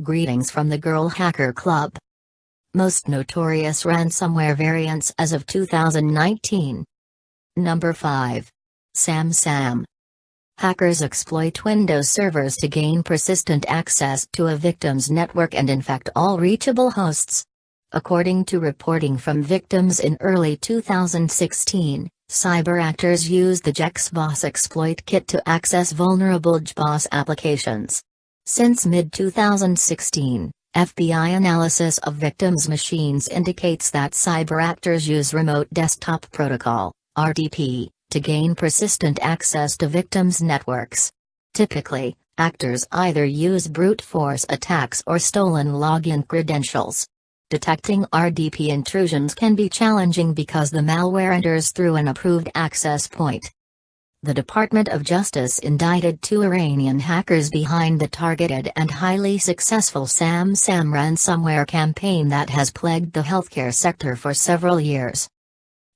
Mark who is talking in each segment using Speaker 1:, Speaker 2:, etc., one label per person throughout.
Speaker 1: Greetings from the Girl Hacker Club. Most notorious ransomware variants as of 2019. Number 5. SamSam. Hackers exploit Windows servers to gain persistent access to a victim's network and infect all reachable hosts. According to reporting from victims in early 2016, cyber actors used the JBoss exploit kit to access vulnerable JBoss applications. Since mid-2016, FBI analysis of victims' machines indicates that cyber actors use Remote Desktop Protocol (RDP) to gain persistent access to victims' networks. Typically, actors either use brute force attacks or stolen login credentials. Detecting RDP intrusions can be challenging because the malware enters through an approved access point. The Department of Justice indicted 2 Iranian hackers behind the targeted and highly successful SamSam ransomware campaign that has plagued the healthcare sector for several years.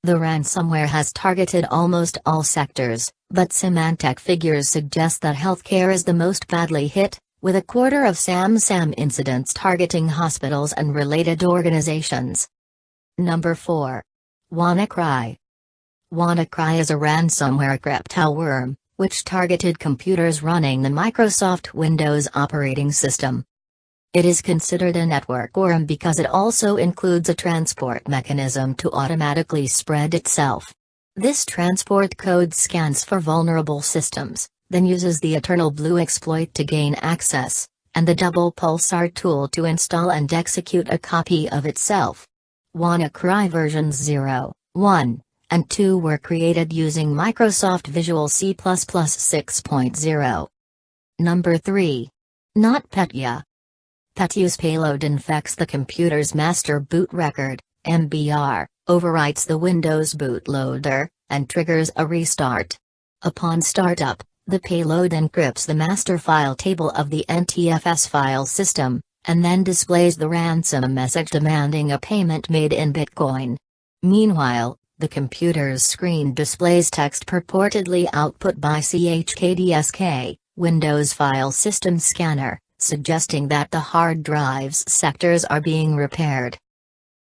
Speaker 1: The ransomware has targeted almost all sectors, but Symantec figures suggest that healthcare is the most badly hit, with a quarter of SamSam incidents targeting hospitals and related organizations. Number 4. WannaCry. WannaCry is a ransomware crypto worm, which targeted computers running the Microsoft Windows operating system. It is considered a network worm because it also includes a transport mechanism to automatically spread itself. This transport code scans for vulnerable systems, then uses the Eternal Blue exploit to gain access, and the Double Pulsar tool to install and execute a copy of itself. WannaCry versions 0, 1, and 2 were created using Microsoft Visual C++ 6.0. Number 3. NotPetya. Petyu's payload infects the computer's master boot record, MBR, overwrites the Windows bootloader, and triggers a restart. Upon startup, the payload encrypts the master file table of the NTFS file system, and then displays the ransom message demanding a payment made in Bitcoin. Meanwhile, the computer's screen displays text purportedly output by CHKDSK, Windows File System Scanner, suggesting that the hard drive's sectors are being repaired.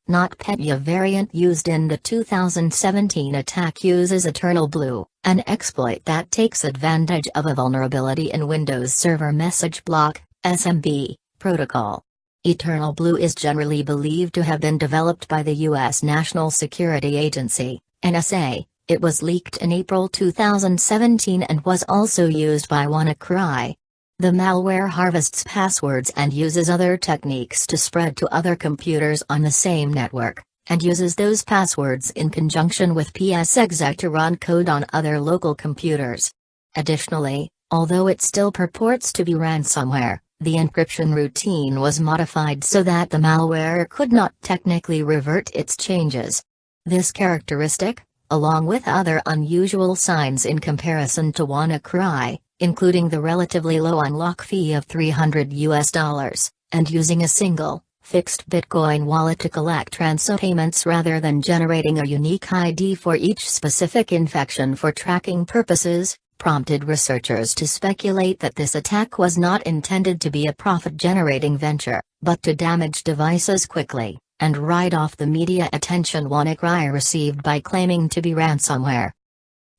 Speaker 1: NotPetya variant used in the 2017 attack uses Eternal Blue, an exploit that takes advantage of a vulnerability in Windows Server Message Block (SMB) protocol. Eternal Blue is generally believed to have been developed by the U.S. National Security Agency, NSA. It was leaked in April 2017 and was also used by WannaCry. The malware harvests passwords and uses other techniques to spread to other computers on the same network, and uses those passwords in conjunction with psexec to run code on other local computers. Additionally, although it still purports to be ransomware, the encryption routine was modified so that the malware could not technically revert its changes. This characteristic, along with other unusual signs in comparison to WannaCry, including the relatively low unlock fee of $300, and using a single, fixed Bitcoin wallet to collect ransom payments rather than generating a unique ID for each specific infection for tracking purposes, prompted researchers to speculate that this attack was not intended to be a profit-generating venture, but to damage devices quickly, and ride off the media attention WannaCry received by claiming to be ransomware.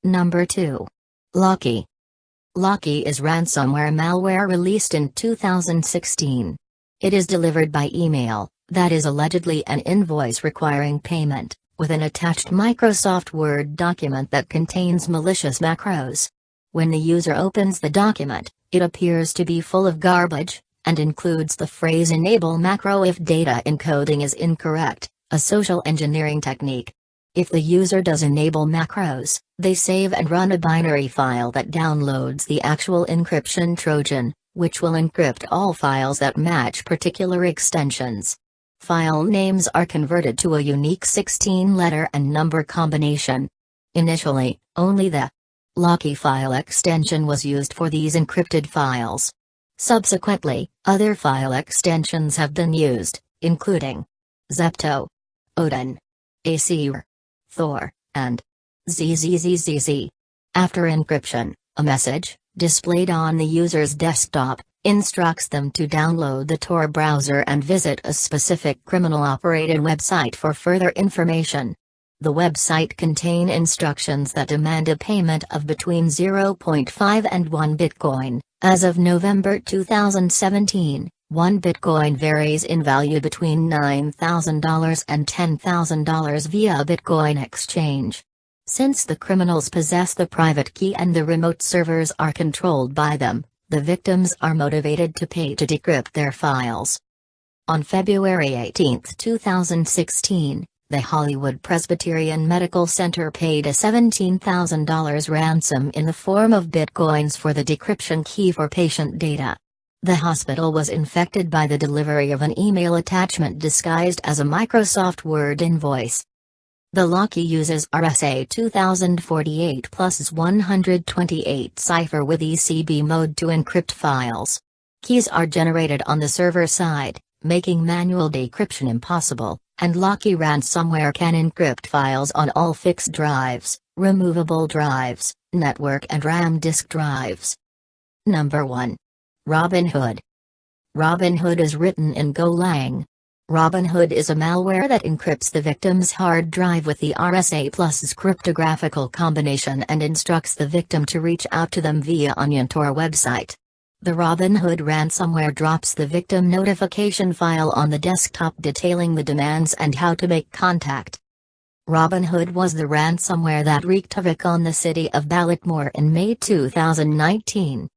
Speaker 1: Number 2. Locky. Locky is ransomware malware released in 2016. It is delivered by email, that is allegedly an invoice requiring payment, with an attached Microsoft Word document that contains malicious macros. When the user opens the document, it appears to be full of garbage, and includes the phrase "enable macro if data encoding is incorrect," a social engineering technique. If the user does enable macros, they save and run a binary file that downloads the actual encryption Trojan, which will encrypt all files that match particular extensions. File names are converted to a unique 16-letter and number combination. Initially, only the Locky file extension was used for these encrypted files. Subsequently, other file extensions have been used, including Zepto, Odin, Acer, Thor, and ZZZZZ. After encryption, a message, displayed on the user's desktop, instructs them to download the Tor browser and visit a specific criminal-operated website for further information. The website contains instructions that demand a payment of between 0.5 and 1 Bitcoin. As of November 2017, 1 Bitcoin varies in value between $9,000 and $10,000 via Bitcoin exchange. Since the criminals possess the private key and the remote servers are controlled by them, the victims are motivated to pay to decrypt their files. On February 18, 2016, the Hollywood Presbyterian Medical Center paid a $17,000 ransom in the form of bitcoins for the decryption key for patient data. The hospital was infected by the delivery of an email attachment disguised as a Microsoft Word invoice. The locky uses RSA 2048 plus 128 cipher with ECB mode to encrypt files. Keys are generated on the server side, making manual decryption impossible, and locky ransomware can encrypt files on all fixed drives, removable drives, network and RAM disk drives. Number 1. Robinhood. Robinhood is written in Golang. Robinhood is a malware that encrypts the victim's hard drive with the RSA plus cryptographical combination and instructs the victim to reach out to them via Onion Tor website. The Robinhood ransomware drops the victim notification file on the desktop detailing the demands and how to make contact. Robinhood was the ransomware that wreaked havoc on the city of Baltimore in May 2019.